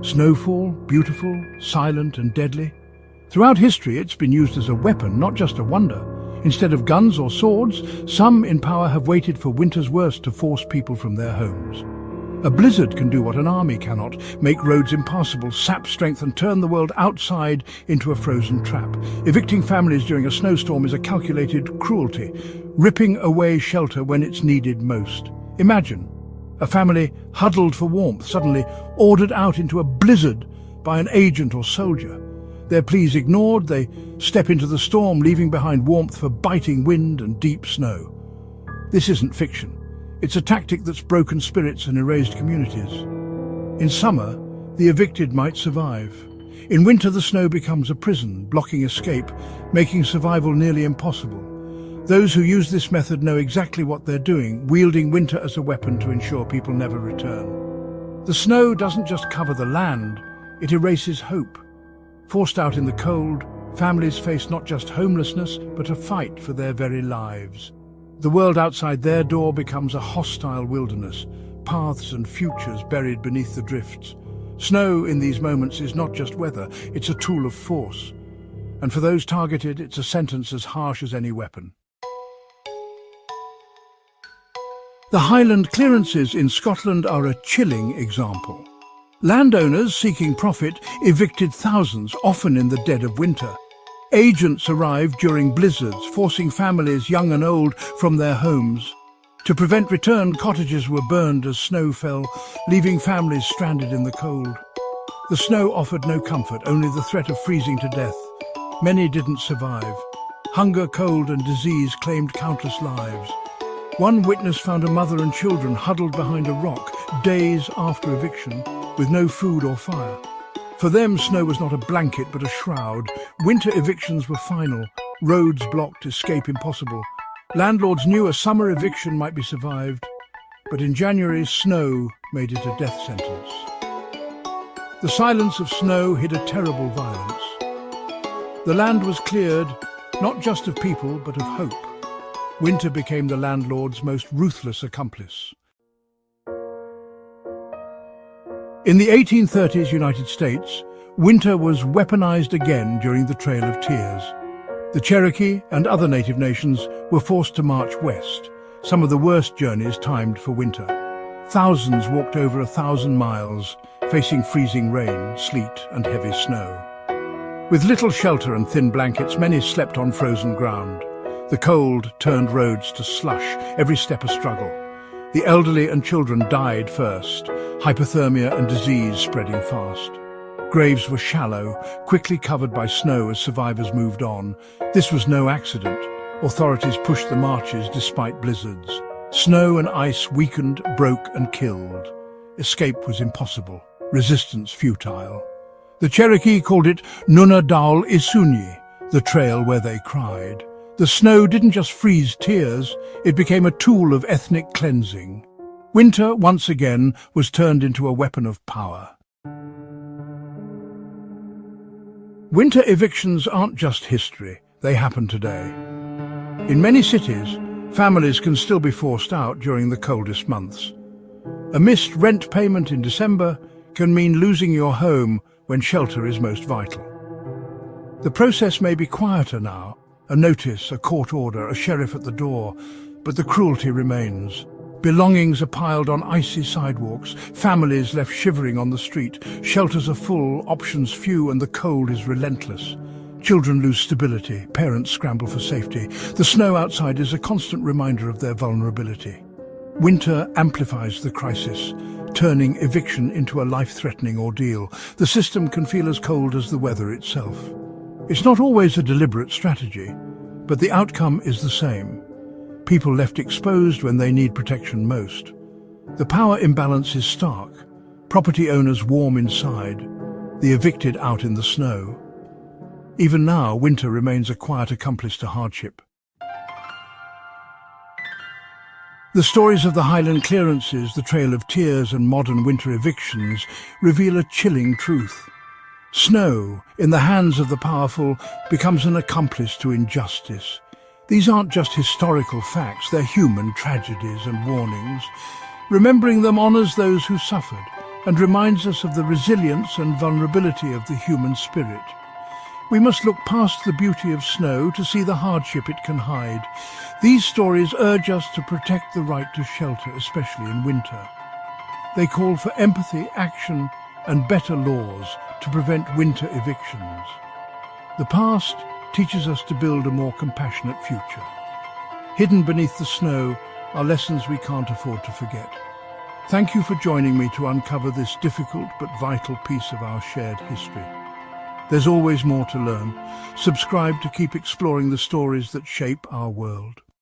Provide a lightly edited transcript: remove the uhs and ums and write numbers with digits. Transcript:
Snowfall, beautiful, silent and deadly. Throughout history, it's been used as a weapon, not just a wonder. Instead of guns or swords, some in power have waited for winter's worst to force people from their homes. A blizzard can do what an army cannot: make roads impassable, sap strength and turn the world outside into a frozen trap. Evicting families during a snowstorm is a calculated cruelty, ripping away shelter when it's needed most. Imagine a family huddled for warmth, suddenly ordered out into a blizzard by an agent or soldier. Their pleas ignored, they step into the storm, leaving behind warmth for biting wind and deep snow. This isn't fiction. It's a tactic that's broken spirits and erased communities. In summer, the evicted might survive. In winter, the snow becomes a prison, blocking escape, making survival nearly impossible. Those who use this method know exactly what they're doing, wielding winter as a weapon to ensure people never return. The snow doesn't just cover the land, it erases hope. Forced out in the cold, families face not just homelessness, but a fight for their very lives. The world outside their door becomes a hostile wilderness, paths and futures buried beneath the drifts. Snow in these moments is not just weather, it's a tool of force. And for those targeted, it's a sentence as harsh as any weapon. The Highland clearances in Scotland are a chilling example. Landowners seeking profit evicted thousands, often in the dead of winter. Agents arrived during blizzards, forcing families, young and old, from their homes. To prevent return, cottages were burned as snow fell, leaving families stranded in the cold. The snow offered no comfort, only the threat of freezing to death. Many didn't survive. Hunger, cold and disease claimed countless lives. One witness found a mother and children huddled behind a rock days after eviction, with no food or fire. For them, snow was not a blanket but a shroud. Winter evictions were final, roads blocked, escape impossible. Landlords knew a summer eviction might be survived, but in January, snow made it a death sentence. The silence of snow hid a terrible violence. The land was cleared, not just of people, but of hope. Winter became the landlord's most ruthless accomplice. In the 1830s United States, winter was weaponized again during the Trail of Tears. The Cherokee and other native nations were forced to march west, some of the worst journeys timed for winter. Thousands walked over 1,000 miles, facing freezing rain, sleet and heavy snow. With little shelter and thin blankets, many slept on frozen ground. The cold turned roads to slush, every step a struggle. The elderly and children died first, hypothermia and disease spreading fast. Graves were shallow, quickly covered by snow as survivors moved on. This was no accident. Authorities pushed the marches despite blizzards. Snow and ice weakened, broke and killed. Escape was impossible, resistance futile. The Cherokee called it Nuna Daul Isunyi, the trail where they cried. The snow didn't just freeze tears, it became a tool of ethnic cleansing. Winter, once again, was turned into a weapon of power. Winter evictions aren't just history, they happen today. In many cities, families can still be forced out during the coldest months. A missed rent payment in December can mean losing your home when shelter is most vital. The process may be quieter now, a notice, a court order, a sheriff at the door, but the cruelty remains. Belongings are piled on icy sidewalks, families left shivering on the street, shelters are full, options few, and the cold is relentless. Children lose stability, parents scramble for safety. The snow outside is a constant reminder of their vulnerability. Winter amplifies the crisis, turning eviction into a life-threatening ordeal. The system can feel as cold as the weather itself. It's not always a deliberate strategy, but the outcome is the same. People left exposed when they need protection most. The power imbalance is stark. Property owners warm inside, the evicted out in the snow. Even now, winter remains a quiet accomplice to hardship. The stories of the Highland clearances, the Trail of Tears and modern winter evictions reveal a chilling truth. Snow, in the hands of the powerful, becomes an accomplice to injustice. These aren't just historical facts, they're human tragedies and warnings. Remembering them honors those who suffered and reminds us of the resilience and vulnerability of the human spirit. We must look past the beauty of snow to see the hardship it can hide. These stories urge us to protect the right to shelter, especially in winter. They call for empathy, action, and better laws to prevent winter evictions. The past teaches us to build a more compassionate future. Hidden beneath the snow are lessons we can't afford to forget. Thank you for joining me to uncover this difficult but vital piece of our shared history. There's always more to learn. Subscribe to keep exploring the stories that shape our world.